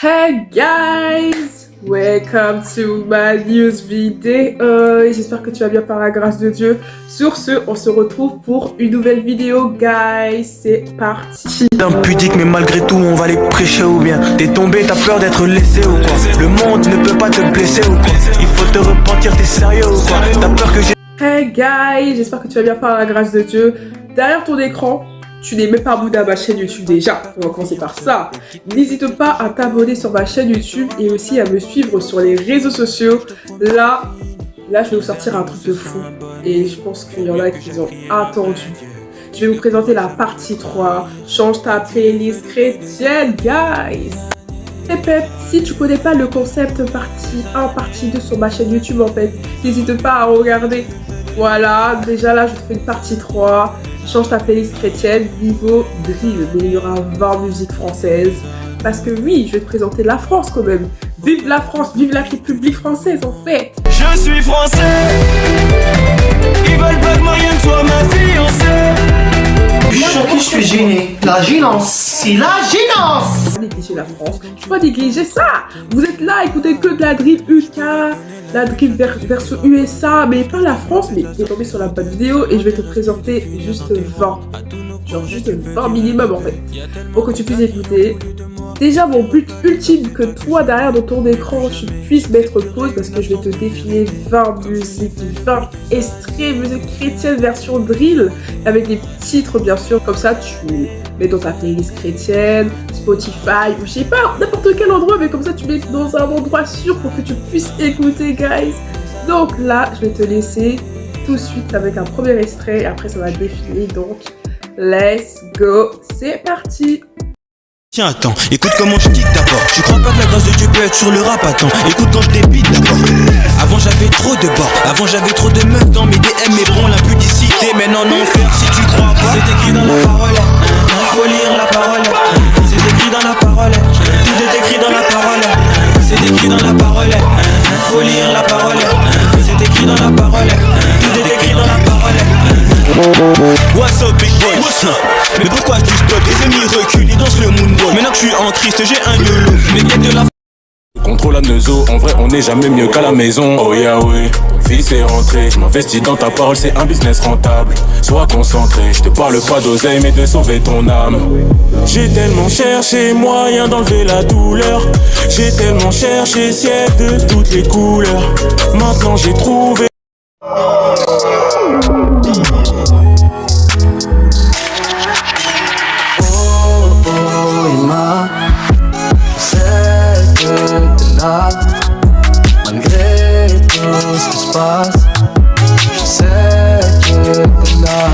Hey guys, welcome to my news vidéo. J'espère que tu vas bien par la grâce de Dieu. Sur ce, on se retrouve pour une nouvelle vidéo, guys. C'est parti. Impudique, mais malgré tout, on va les prêcher ou bien. T'es tombé, t'as peur d'être laissé ou quoi. Le monde ne peut pas te blesser ou quoi. Il faut te repentir, t'es sérieux ou quoi. T'as peur que j'ai... Hey guys, j'espère que tu vas bien par la grâce de Dieu. Derrière ton écran, tu n'es même pas abonné à ma chaîne YouTube déjà, on va commencer par ça. N'hésite pas à t'abonner sur ma chaîne YouTube et aussi à me suivre sur les réseaux sociaux. Là, je vais vous sortir un truc de fou et je pense qu'il y en a qui ont attendu. Je vais vous présenter la partie 3, change ta playlist chrétienne, guys. Et Pep, si tu connais pas le concept partie 1, partie 2 sur ma chaîne YouTube en fait, n'hésite pas à regarder. Voilà, déjà là je te fais une partie 3. Change ta playlist chrétienne, niveau drill, mais il y aura 20 musiques françaises. Parce que oui, je vais te présenter la France quand même. Vive la France, vive la République française en fait. Je suis français. Ils veulent pas que Marianne soit ma fiancée. Je suis gêné. La gênance, c'est la gênance. Faut pas négliger la France, faut pas négliger ça. Vous êtes là, écoutez que de la drill UK, la drill version USA, mais pas la France, mais t'es tombé sur la bonne vidéo et je vais te présenter juste 20. Genre juste 20 minimum en fait, pour que tu puisses écouter. Déjà mon but ultime que toi derrière dans ton écran tu puisses mettre pause parce que je vais te défiler 20 musiques, 20 extraits musique chrétienne version drill avec des titres bien sûr, comme ça tu mets dans ta playlist chrétienne, Spotify ou je sais pas, n'importe quel endroit, mais comme ça tu mets dans un endroit sûr pour que tu puisses écouter guys. Donc là je vais te laisser tout de suite avec un premier extrait et après ça va défiler, donc let's go, c'est parti. Tiens, attends, écoute comment je kick d'abord. Tu crois pas que la grâce de Dieu peut être sur le rap? Attends, écoute quand je débite d'abord. Avant j'avais trop de bords, avant j'avais trop de meufs dans mes DM. Mais bon, l'impudicité mène en enfer si tu crois pas. C'est écrit dans la parole, faut lire la parole. C'est écrit dans la parole, tout est écrit dans la parole. C'est écrit dans la parole, faut lire la parole. C'est écrit dans la parole, tout est écrit dans la parole. What's up big boy, what's up? Mais pourquoi tu stop? Les ennemis reculent, ils dansent le moonwalk. Maintenant que je suis en Christ, j'ai un YOLO. Mais quête de la contrôle à Neuzo, en vrai on est jamais mieux qu'à la maison. Oh Yahweh, fils est rentré. Je m'investis dans ta parole, c'est un business rentable. Sois concentré, je te parle pas d'oseille mais de sauver ton âme. J'ai tellement cherché moyen d'enlever la douleur. J'ai tellement cherché ciel de toutes les couleurs. Maintenant j'ai trouvé. Malgré tout ce qui se passe, je sais que t'es là.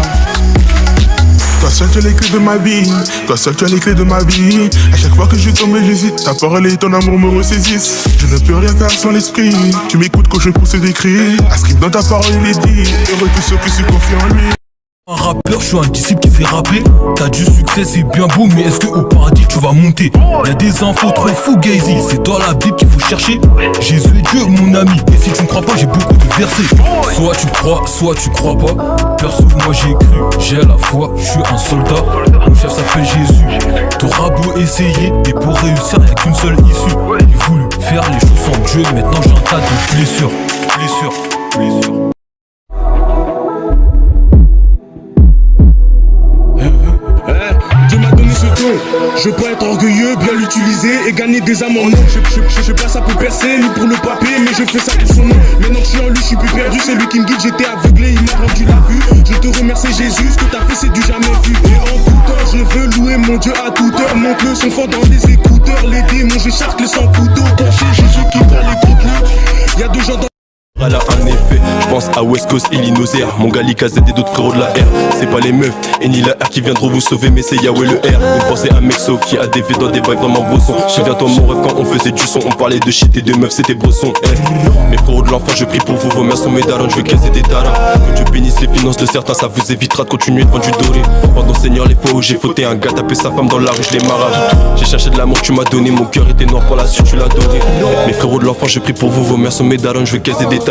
Toi seul tu as les clés de ma vie, toi seul tu as les clés de ma vie. À chaque fois que je tombe j'hésite, ta parole et ton amour me ressaisissent. Je ne peux rien faire sans l'esprit, tu m'écoutes quand je pousse des cris. Inscrit dans ta parole il est dit, heureux tous ceux qui se confient en lui. Un rappeur, je suis un disciple qui fait rapper. T'as du succès, c'est bien beau, mais est-ce que au paradis tu vas monter? Y'a des infos trop fou, Gazy. C'est dans la Bible qu'il faut chercher. Jésus est Dieu, mon ami. Et si tu ne crois pas, j'ai beaucoup de versets. Soit tu crois pas. Perso, moi j'ai cru, j'ai la foi, je suis un soldat. Mon chef s'appelle Jésus. T'auras beau essayer, et pour réussir, y'a qu'une seule issue. J'ai voulu faire les choses sans Dieu, maintenant j'ai un tas de blessures. Dieu m'a donné ce don, je peux être orgueilleux, bien l'utiliser et gagner des âmes en nom. Je pas ça pour percer, ni pour le papier, mais je fais ça pour son nom. Maintenant que je suis en lui, je suis plus perdu, c'est lui qui me guide, j'étais aveuglé, il m'a rendu la vue. Je te remercie Jésus, ce que t'as fait c'est du jamais vu. Et en tout temps, je veux louer mon Dieu à toute heure. Monte le son fort dans les écouteurs, les démons, j'écharpe le sans couteau. Penché Jésus qui prend les coups, y'a deux gens dans... Voilà un effet, je pense à West Coast, Illinois, mon gars KZ et d'autres frérots de la R. C'est pas les meufs et ni la R qui viendront vous sauver, mais c'est Yahweh le R. Vous pensez à Mexo qui a des vies dans des vibes vraiment brosson. Souviens-toi mon rêve quand on faisait du son, on parlait de shit et de meufs, c'était brosson. Mes frérots de l'enfant, je prie pour vous, vos mères sont mes darons, je veux casser des taras. Que Dieu bénisse les finances de certains, ça vous évitera de continuer de vendre du doré. Pardon Seigneur, les fois où j'ai fauté, un gars tapé sa femme dans la rue, je l'ai marave. J'ai cherché de l'amour, tu m'as donné, mon cœur était noir pour la suite, tu l'as doré. Mes frérots de l'enfant, je prie pour vous, vos mères sont mes darons, je veux casser des taras.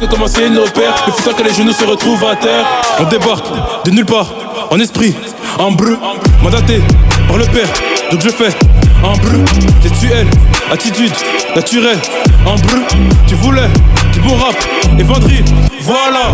De commencer nos repères, le futur que les genoux se retrouvent à terre. On débarque de nulle part, en esprit, en breu, mandaté par le père. Donc je fais en brut, gestuelle, attitude, naturelle, en brut, tu voulais, du bon rap, et vendredi, voilà.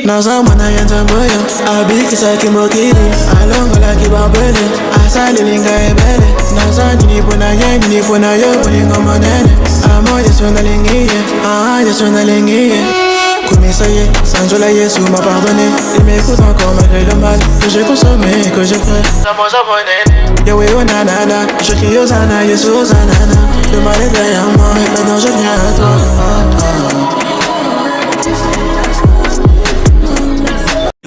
Naza mwana yenza moyo abiki saki mokili alongo la kibabele asali linga ebele naza nini pona yo bolingo monene amo yesu na lingiye Komisaye, Sanjola Yesu m'a pardonné. Il m'écoute encore malgré le mal que j'ai consommé et que j'ai fait. Yahweh oh nanana, je crie Hosanna, Yesu Hosanna. Le mal est derrière moi, maintenant je viens à toi.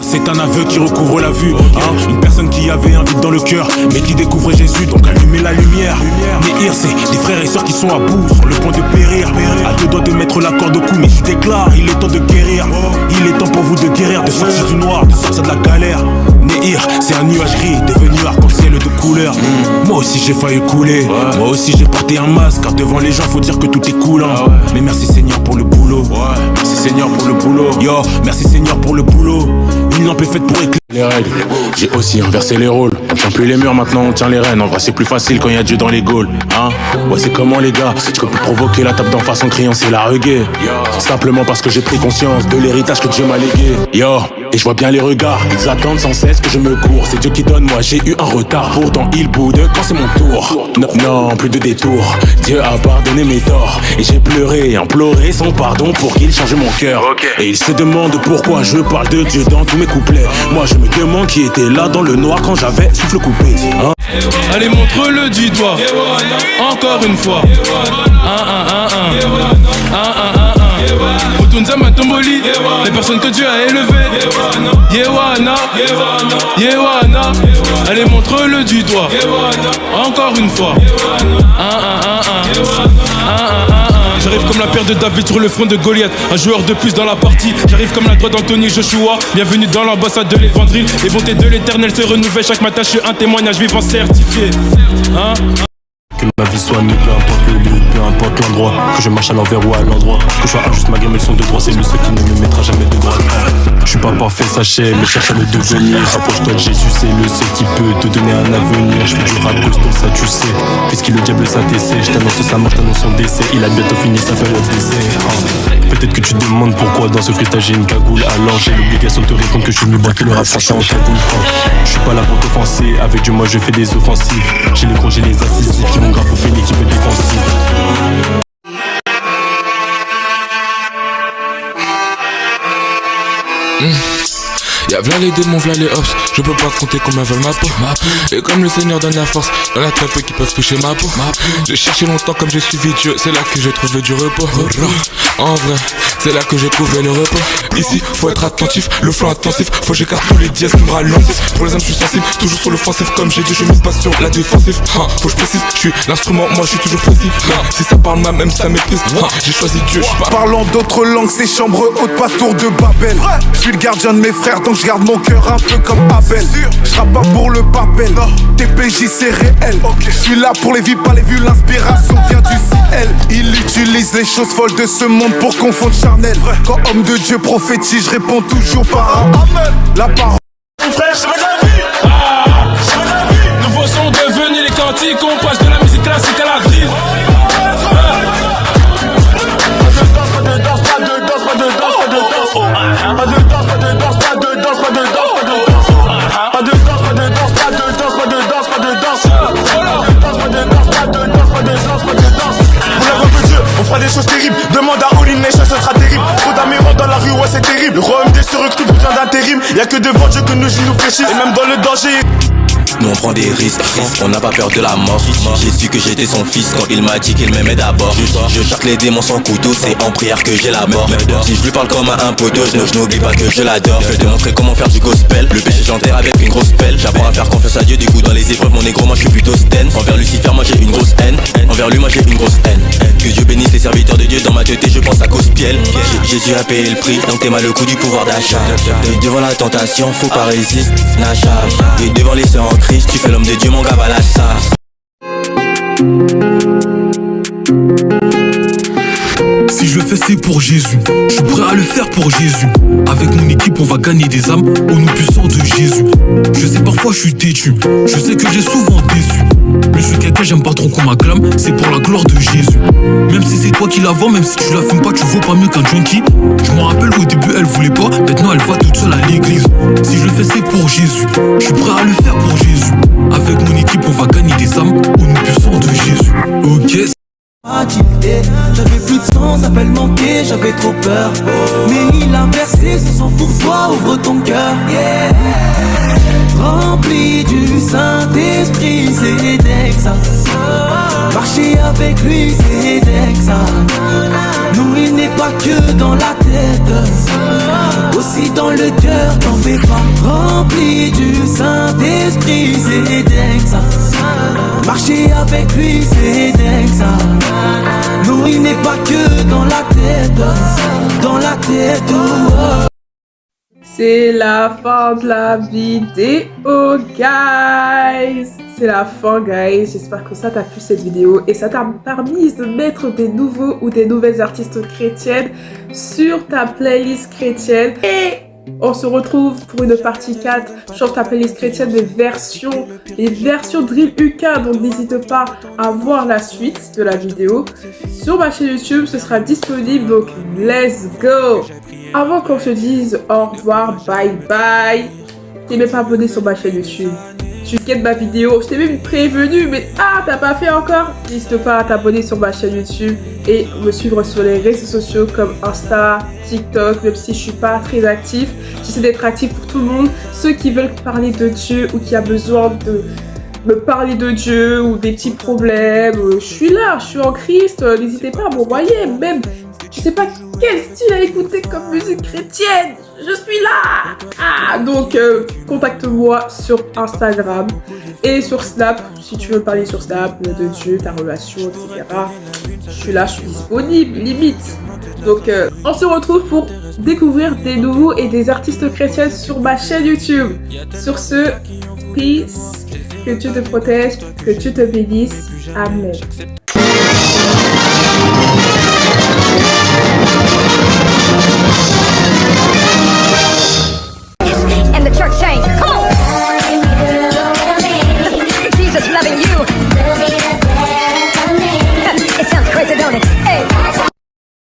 C'est un aveu qui recouvre la vue, hein. Une personne qui avait un vide dans le cœur, mais qui découvrait Jésus, donc allumez la lumière. Néhir, c'est des frères et sœurs qui sont à bout, sur le point de périr. À deux doigts de mettre la corde au cou, mais je déclare, il est temps de guérir. Il est temps pour vous de guérir, de sortir du noir, de sortir de la galère. Néhir, c'est un nuage gris, devenu arc-en-ciel de couleur. Moi aussi j'ai failli couler, moi aussi j'ai porté un masque, car devant les gens faut dire que tout est coulant. Mais merci Seigneur pour le boulot, merci Seigneur pour le boulot. Yo, merci Seigneur pour le boulot. Une lampe est faite pour éclairer les règles. J'ai aussi inversé les rôles. On tient plus les murs, maintenant on tient les rênes. En vrai c'est plus facile quand y a Dieu dans les Gaules, hein. Ouais c'est comment les gars, je peux plus provoquer la tape d'en face en criant c'est la reggae. Simplement parce que j'ai pris conscience de l'héritage que Dieu m'a légué. Yo, et je vois bien les regards, ils attendent sans cesse que je me cours. C'est Dieu qui donne, moi j'ai eu un retard. Pourtant il boude quand c'est mon tour. Non, plus de détours. Dieu a pardonné mes torts. Et j'ai pleuré et imploré son pardon pour qu'il change mon cœur. Et il se demande pourquoi je parle de Dieu dans tous mes couplets. Moi je me demande qui était là dans le noir quand j'avais souffle coupé, hein. Allez montre-le du doigt, encore une fois. Retourne Matomboli, les personnes que Dieu a élevées. Yewana, Yewana. Allez montre-le du doigt, encore une fois. J'arrive comme la paire de David sur le front de Goliath. Un joueur de plus dans la partie. J'arrive comme la droite d'Anthony Joshua. Bienvenue dans l'ambassade de l'évangile. Les bontés de l'éternel se renouvellent. Chaque matin je suis un témoignage vivant certifié, hein. Que ma vie soit mieux, peu importe le lieu, peu importe l'endroit. Que je marche à l'envers ou à l'endroit. Que je sois injuste malgré mes leçons de droit. C'est lui ce qui ne me mettra jamais de droite. Je suis pas parfait, sachez, mais cherche à le devenir. Rapproche-toi de Jésus, c'est le seul qui peut te donner un avenir. Je fais du rap costaud, ça tu sais. Puisqu'il le diable ça t'essaie. Je t'annonce sa mort, je t'annonce son décès. Il a bientôt fini sa période d'essai. Peut-être que tu te demandes pourquoi dans ce freestyle j'ai une cagoule. Alors j'ai l'obligation de te répondre que je suis mieux que le rap français en cagoule. Je suis pas là pour t'offenser, avec Dieu moi je fais des offensives. J'ai les gros, j'ai les incisifs qui vont grave pour faire l'équipe défensive. Y'a v'là les démons, v'là les hops. Je peux pas compter combien veulent ma peau. Et comme le Seigneur donne la force, dans la très peu qui peuvent toucher ma peau. J'ai cherché longtemps comme j'ai suivi Dieu. C'est là que j'ai trouvé du repos. En vrai, c'est là que j'ai trouvé le repos. Ici, faut être attentif, le flow intensif. Faut que j'écarte tous les dièses qui me ralentissent. Pour les âmes, je suis sensible, toujours sur l'offensive. Comme j'ai dit, je mise pas sur la défensive. Faut que je précise, je suis l'instrument, moi je suis toujours précis. Si ça parle mal, même ça méprise. J'ai choisi Dieu, je suis pas. Parlant d'autres langues, c'est chambre haute, pas tour de Babel. Je suis le gardien de mes frères, donc je garde mon cœur un peu comme Abel. Je rappe pas pour le papel, TPJ c'est réel. Je suis là pour les vies, pas les vues, l'inspiration vient du ciel. Il utilise les choses folles de ce monde pour confondre charnel. Quand homme de Dieu prophétise, je réponds toujours par un amen. La parole. Mon frère, c'est la vie. Nouveaux sont devenus les cantiques. On passe de la musique classique à la drill. On fera des choses terribles, demande à All In Nation, ce sera terrible. Trop d'amirants dans la rue, ouais c'est terrible. Le royaume des se recrute, besoin d'intérim. Y'a que devant Dieu que nos genoux nous fléchissent. Et même dans le danger. Nous on prend des risques, on n'a pas peur de la mort. J'ai su que j'étais son fils quand il m'a dit qu'il m'aimait d'abord. Je chaque les démons sans couteau, c'est en prière que j'ai la mort. Si je lui parle comme à un poteau, je n'oublie pas que je l'adore. Je vais te montrer comment faire du gospel. Le péché j'enterre avec une grosse pelle. J'apprends à faire confiance à Dieu, du coup dans les épreuves mon négro moi je suis plutôt sten. Envers Lucifer moi j'ai une grosse haine. Envers lui moi j'ai une grosse haine. Que Dieu bénisse les serviteurs de Dieu, dans ma tête je pense à cause-piel. Jésus a payé le prix, donc t'es mal le coup du pouvoir d'achat. Et devant la tentation, faut pas résister, Nacha. Et devant les sœurs en Christ, tu fais l'homme de Dieu mon gars Balassa. Si je fais c'est pour Jésus, je suis prêt à le faire pour Jésus. Avec mon équipe on va gagner des âmes au nom puissant de Jésus. Je sais parfois je suis têtu, je sais que j'ai souvent déçu, mais je suis quelqu'un j'aime pas trop qu'on m'acclame, c'est pour la gloire de Jésus. Même si c'est toi qui la vends, même si tu la fumes pas, tu vaux pas mieux qu'un junkie. Je m'en rappelle au début elle voulait pas, maintenant elle va toute seule à l'église. Si je le fais c'est pour Jésus, je suis prêt à le faire pour Jésus. Avec mon équipe on va gagner des âmes au nom puissant de Jésus. Ok. J'avais plus de sang, ça peut manquer, j'avais trop peur. Mais il a versé son sang pour toi, ouvre ton cœur. Rempli du Saint-Esprit, c'est Dexa. Marcher avec lui, c'est Dexa. Non, il n'est pas que dans la tête, aussi dans le cœur, t'en fais pas. Rempli du Saint-Esprit, c'est Dexa. Marcher avec lui, c'est Dexa. Non, il n'est pas que dans la tête, dans la tête. Oh. C'est la fin de la vidéo, guys. C'est la fin, guys. J'espère que ça t'a plu cette vidéo et ça t'a permis de mettre des nouveaux ou des nouvelles artistes chrétiennes sur ta playlist chrétienne. Et on se retrouve pour une partie 4 sur ta playlist chrétienne des versions Drill UK. Donc n'hésite pas à voir la suite de la vidéo sur ma chaîne YouTube. Ce sera disponible, donc let's go. Avant qu'on se dise au revoir, bye bye, t'es même pas abonné sur ma chaîne YouTube, tu quittes ma vidéo, je t'ai même prévenu, mais t'as pas fait encore, n'hésite pas à t'abonner sur ma chaîne YouTube et me suivre sur les réseaux sociaux comme Insta, TikTok, même si je suis pas très actif, j'essaie d'être actif pour tout le monde, ceux qui veulent parler de Dieu ou qui a besoin de me parler de Dieu ou des petits problèmes, je suis là, je suis en Christ, n'hésitez pas à m'envoyer, même je sais pas quel style à écouter comme musique chrétienne, je suis là. Donc contacte-moi sur Instagram et sur Snap si tu veux parler sur Snap de Dieu, ta relation, etc. Je suis là, je suis disponible, limite. Donc on se retrouve pour découvrir des nouveaux et des artistes chrétiens sur ma chaîne YouTube. Sur ce, peace, que Dieu te protège, que Dieu te bénisse. Amen.